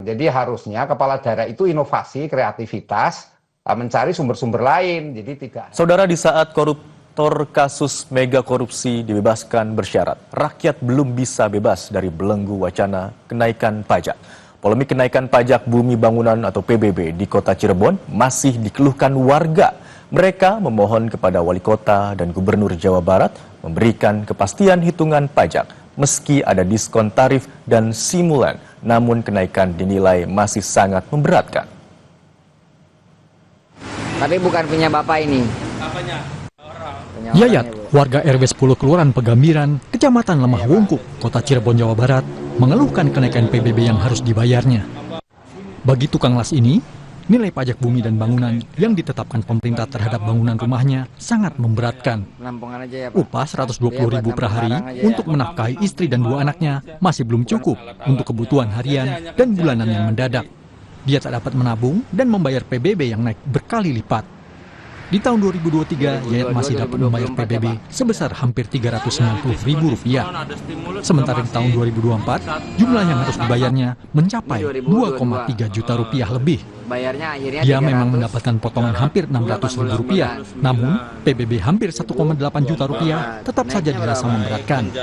Jadi harusnya kepala daerah itu inovasi, kreativitas, mencari sumber-sumber lain. Jadi tidak. Saudara, di saat koruptor kasus mega korupsi dibebaskan bersyarat, rakyat belum bisa bebas dari belenggu wacana kenaikan pajak. Polemik kenaikan pajak bumi bangunan atau PBB di kota Cirebon masih dikeluhkan warga. Mereka memohon kepada wali kota dan gubernur Jawa Barat memberikan kepastian hitungan pajak. Meski ada diskon tarif dan simulan, namun kenaikan dinilai masih sangat memberatkan. Tapi bukan punya Bapak ini. Apanya? Yayat, warga RW 10 Kelurahan Pegambiran, Kecamatan Lemah Wungkuk, Kota Cirebon, Jawa Barat, mengeluhkan kenaikan PBB yang harus dibayarnya. Bagi tukang las ini, nilai pajak bumi dan bangunan yang ditetapkan pemerintah terhadap bangunan rumahnya sangat memberatkan. Upah Rp120.000 per hari untuk menafkahi istri dan 2 anaknya masih belum cukup untuk kebutuhan harian dan bulanan yang mendadak. Dia tak dapat menabung dan membayar PBB yang naik berkali lipat. Di tahun 2023, Yayat masih dapat membayar PBB sebesar hampir Rp390.000. Sementara di tahun 2024, jumlah yang harus dibayarnya mencapai Rp2,3 juta lebih. Dia memang mendapatkan potongan hampir Rp600.000, namun PBB hampir Rp1,8 juta tetap saja dirasa memberatkan.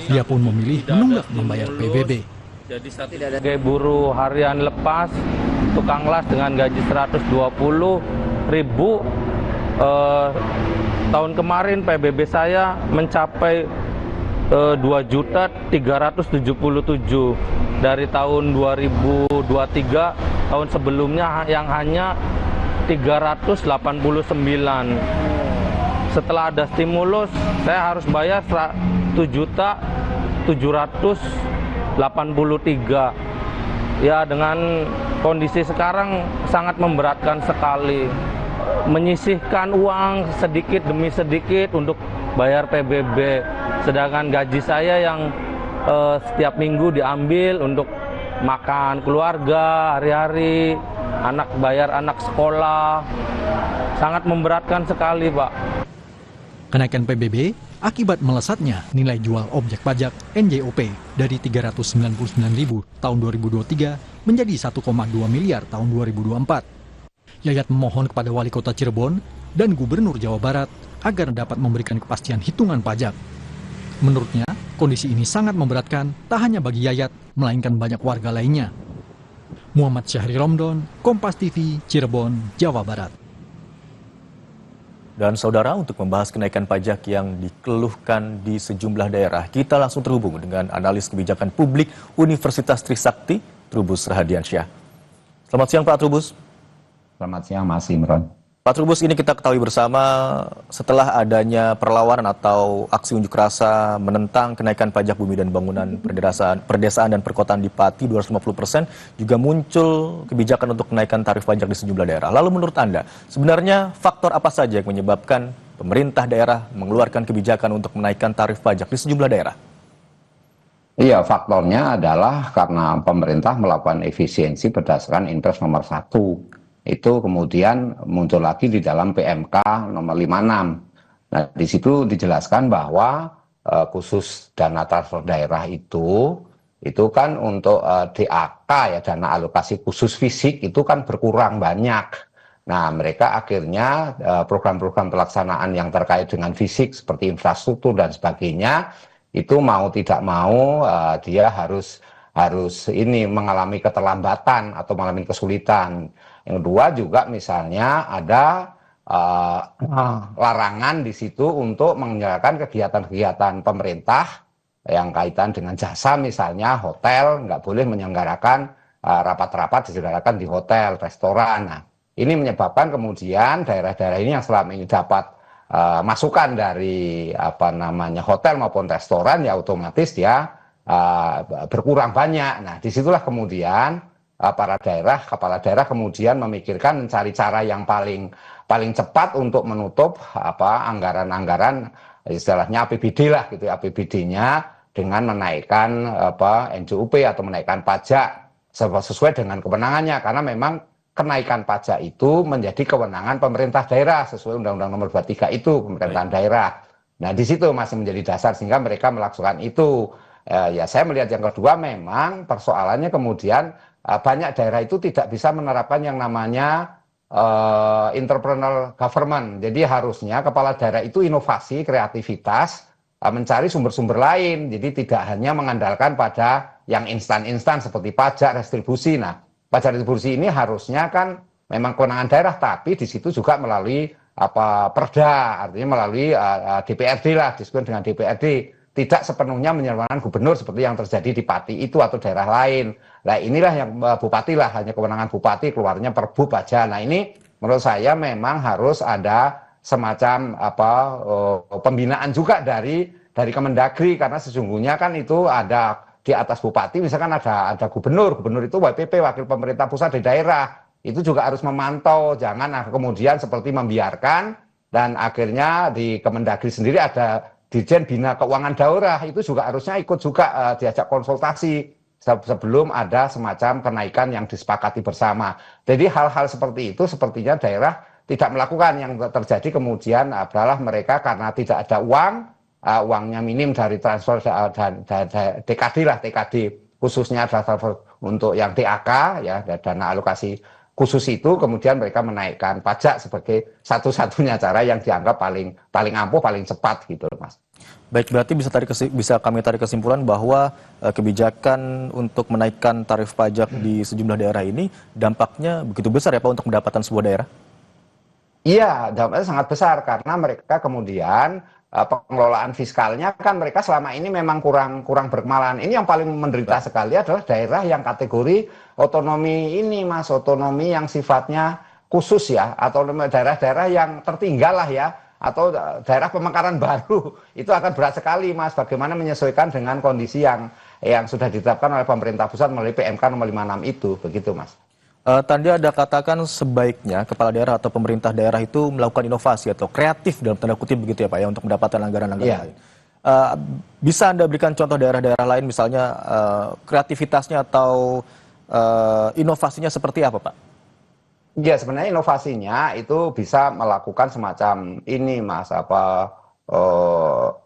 Dia pun memilih menunggak membayar PBB. Sebagai buruh harian lepas, tukang las dengan gaji Rp120.000, tahun kemarin PBB saya mencapai Rp2.377.000 dari tahun 2023, tahun sebelumnya yang hanya Rp389. Setelah ada stimulus, saya harus bayar Rp7.783. Ya, dengan kondisi sekarang sangat memberatkan sekali. Menyisihkan uang sedikit demi sedikit untuk bayar PBB, sedangkan gaji saya yang setiap minggu diambil untuk makan keluarga hari-hari, bayar anak sekolah, sangat memberatkan sekali, Pak. Kenaikan PBB akibat melesatnya nilai jual objek pajak NJOP dari Rp399.000 tahun 2023 menjadi Rp1,2 miliar tahun 2024. Yayat memohon kepada wali kota Cirebon dan gubernur Jawa Barat agar dapat memberikan kepastian hitungan pajak. Menurutnya, kondisi ini sangat memberatkan tak hanya bagi Yayat, melainkan banyak warga lainnya. Muhammad Syahri Romdon, Kompas TV, Cirebon, Jawa Barat. Dan saudara, untuk membahas kenaikan pajak yang dikeluhkan di sejumlah daerah, kita langsung terhubung dengan analis kebijakan publik Universitas Trisakti, Trubus Rahadiansyah. Selamat siang, Pak Trubus. Selamat siang, Mas Imron. Pak Trubus, ini kita ketahui bersama setelah adanya perlawanan atau aksi unjuk rasa menentang kenaikan pajak bumi dan bangunan perdesaan dan perkotaan di Pati 250%, juga muncul kebijakan untuk kenaikan tarif pajak di sejumlah daerah. Lalu menurut Anda, sebenarnya faktor apa saja yang menyebabkan pemerintah daerah mengeluarkan kebijakan untuk menaikkan tarif pajak di sejumlah daerah? Iya, faktornya adalah karena pemerintah melakukan efisiensi berdasarkan Impres nomor 1. Itu kemudian muncul lagi di dalam PMK nomor 56. Nah, di situ dijelaskan bahwa khusus dana transfer daerah itu kan untuk DAK, ya, dana alokasi khusus fisik, itu kan berkurang banyak. Nah, mereka akhirnya program-program pelaksanaan yang terkait dengan fisik seperti infrastruktur dan sebagainya itu mau tidak mau dia harus ini mengalami keterlambatan atau mengalami kesulitan. Yang kedua juga misalnya ada larangan di situ untuk menyelenggarakan kegiatan-kegiatan pemerintah yang kaitan dengan jasa, misalnya hotel nggak boleh menyelenggarakan rapat-rapat diselenggarakan di hotel, restoran. Nah, ini menyebabkan kemudian daerah-daerah ini yang selama ini dapat masukan dari hotel maupun restoran, ya otomatis dia berkurang banyak. Nah, disitulah kemudian para kepala daerah kemudian memikirkan mencari cara yang paling cepat untuk menutup anggaran-anggaran istilahnya APBD lah gitu, APBD-nya dengan menaikkan NJOP atau menaikkan pajak sesuai dengan kewenangannya, karena memang kenaikan pajak itu menjadi kewenangan pemerintah daerah sesuai Undang-Undang Nomor 23 itu, pemerintahan daerah. Nah, di situ masih menjadi dasar sehingga mereka melakukan itu. Ya, saya melihat yang kedua memang persoalannya kemudian banyak daerah itu tidak bisa menerapkan yang namanya entrepreneurial government. Jadi harusnya kepala daerah itu inovasi, kreativitas, mencari sumber-sumber lain. Jadi tidak hanya mengandalkan pada yang instan-instan seperti pajak restribusi. Nah, pajak restribusi ini harusnya kan memang kewenangan daerah, tapi di situ juga melalui perda, artinya melalui DPRD lah, disebut dengan DPRD. Tidak sepenuhnya menyerahkan gubernur seperti yang terjadi di Pati itu atau daerah lain. Nah inilah yang bupati lah, hanya kewenangan bupati, keluarnya perbup aja. Nah ini menurut saya memang harus ada semacam pembinaan juga dari Kemendagri, karena sesungguhnya kan itu ada di atas bupati, misalkan ada gubernur itu WPP, wakil pemerintah pusat di daerah, itu juga harus memantau, jangan kemudian seperti membiarkan dan akhirnya di Kemendagri sendiri ada Dirjen Bina Keuangan Daerah, itu juga harusnya ikut juga diajak konsultasi sebelum ada semacam kenaikan yang disepakati bersama. Jadi hal-hal seperti itu sepertinya daerah tidak melakukan. Yang terjadi kemudian adalah mereka karena tidak ada uangnya minim dari transfer dan TKD khususnya transfer untuk yang DAK ya, dana alokasi khusus itu, kemudian mereka menaikkan pajak sebagai satu-satunya cara yang dianggap paling ampuh, paling cepat gitu, Mas. Baik, berarti bisa kami tarik kesimpulan bahwa kebijakan untuk menaikkan tarif pajak di sejumlah daerah ini dampaknya begitu besar ya Pak untuk pendapatan sebuah daerah? Iya, dampaknya sangat besar karena mereka kemudian pengelolaan fiskalnya kan mereka selama ini memang kurang berkemalahan. Ini yang paling menderita sekali adalah daerah yang kategori otonomi ini, Mas, otonomi yang sifatnya khusus ya, atau daerah-daerah yang tertinggal lah ya, atau daerah pemekaran baru. Itu akan berat sekali, Mas, bagaimana menyesuaikan dengan kondisi yang sudah ditetapkan oleh pemerintah pusat melalui PMK nomor 56 itu, begitu, Mas. Tadi ada katakan sebaiknya kepala daerah atau pemerintah daerah itu melakukan inovasi atau kreatif dalam tanda kutip begitu ya Pak ya untuk mendapatkan anggaran-anggaran lain. Bisa Anda berikan contoh daerah-daerah lain misalnya kreativitasnya atau inovasinya seperti apa Pak? Ya sebenarnya inovasinya itu bisa melakukan semacam ini Mas,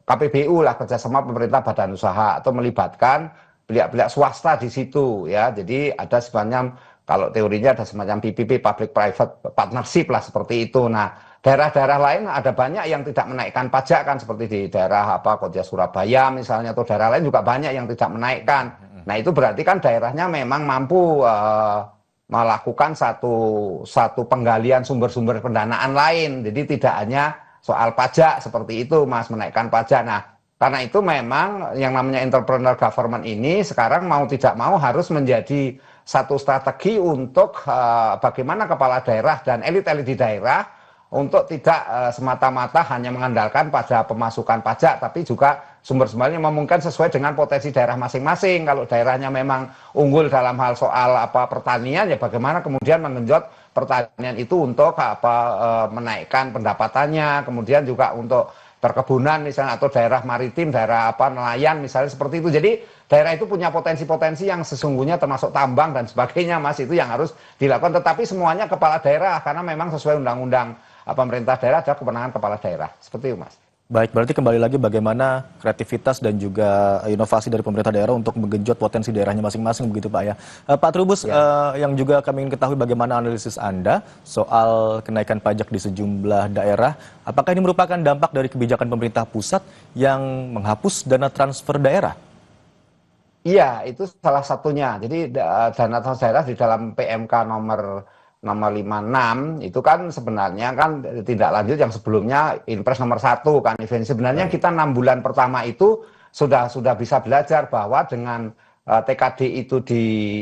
KPBU lah, kerjasama pemerintah badan usaha, atau melibatkan pihak-pihak swasta di situ ya. Jadi ada semacam, kalau teorinya ada semacam PPP, public private partnership lah seperti itu. Nah, daerah-daerah lain ada banyak yang tidak menaikkan pajak kan, seperti di daerah Kota Surabaya misalnya, atau daerah lain juga banyak yang tidak menaikkan. Nah, itu berarti kan daerahnya memang mampu melakukan satu penggalian sumber-sumber pendanaan lain. Jadi tidak hanya soal pajak seperti itu, Mas, menaikkan pajak. Nah, karena itu memang yang namanya entrepreneur government ini sekarang mau tidak mau harus menjadi satu strategi untuk bagaimana kepala daerah dan elit-elit di daerah untuk tidak semata-mata hanya mengandalkan pada pemasukan pajak, tapi juga sumber-sumbernya memungkinkan sesuai dengan potensi daerah masing-masing. Kalau daerahnya memang unggul dalam hal soal pertanian, ya bagaimana kemudian mengenjot pertanian itu untuk menaikkan pendapatannya, kemudian juga untuk perkebunan misalnya, atau daerah maritim, daerah nelayan misalnya seperti itu. Jadi daerah itu punya potensi-potensi yang sesungguhnya termasuk tambang dan sebagainya, Mas, itu yang harus dilakukan. Tetapi semuanya kepala daerah, karena memang sesuai undang-undang pemerintah daerah ada kewenangan kepala daerah. Seperti itu, Mas. Baik, berarti kembali lagi bagaimana kreativitas dan juga inovasi dari pemerintah daerah untuk menggenjot potensi daerahnya masing-masing begitu Pak ya. Pak Trubus, yang juga kami ingin ketahui bagaimana analisis Anda soal kenaikan pajak di sejumlah daerah. Apakah ini merupakan dampak dari kebijakan pemerintah pusat yang menghapus dana transfer daerah? Iya, itu salah satunya. Jadi dana transfer daerah di dalam PMK nomor 56 itu kan sebenarnya kan tindak lanjut yang sebelumnya Inpres nomor 1 kan. Sebenarnya kita 6 bulan pertama itu sudah bisa belajar bahwa dengan TKD itu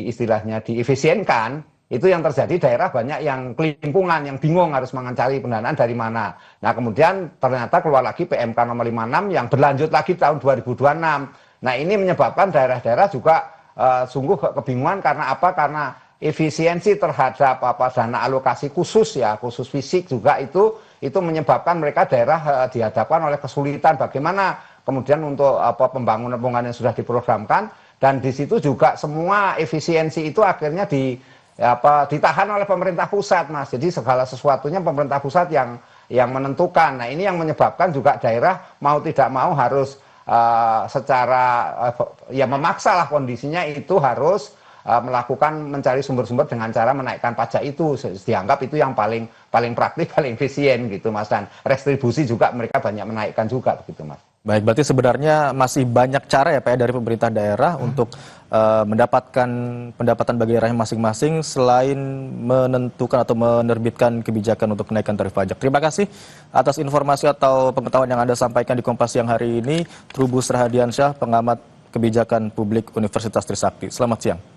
istilahnya diefisienkan, itu yang terjadi daerah banyak yang kelimpungan, yang bingung harus mencari pendanaan dari mana. Nah kemudian ternyata keluar lagi PMK nomor 56 yang berlanjut lagi tahun 2026. Nah ini menyebabkan daerah-daerah juga sungguh kebingungan karena apa? Karena efisiensi terhadap dana alokasi khusus ya, khusus fisik juga itu menyebabkan mereka daerah dihadapkan oleh kesulitan bagaimana kemudian untuk pembangunan yang sudah diprogramkan, dan di situ juga semua efisiensi itu akhirnya ditahan oleh pemerintah pusat, Mas. Jadi segala sesuatunya pemerintah pusat yang menentukan. Nah, ini yang menyebabkan juga daerah mau tidak mau harus secara ya memaksa lah kondisinya itu harus melakukan mencari sumber-sumber dengan cara menaikkan pajak itu. Dianggap itu yang paling praktis, paling efisien gitu Mas. Dan restribusi juga mereka banyak menaikkan juga begitu Mas. Baik, berarti sebenarnya masih banyak cara ya Pak ya dari pemerintah daerah untuk mendapatkan pendapatan bagi daerahnya masing-masing selain menentukan atau menerbitkan kebijakan untuk kenaikan tarif pajak. Terima kasih atas informasi atau pengetahuan yang Anda sampaikan di Kompas Siang hari ini, Trubus Rahadiansyah, pengamat kebijakan publik Universitas Trisakti. Selamat siang.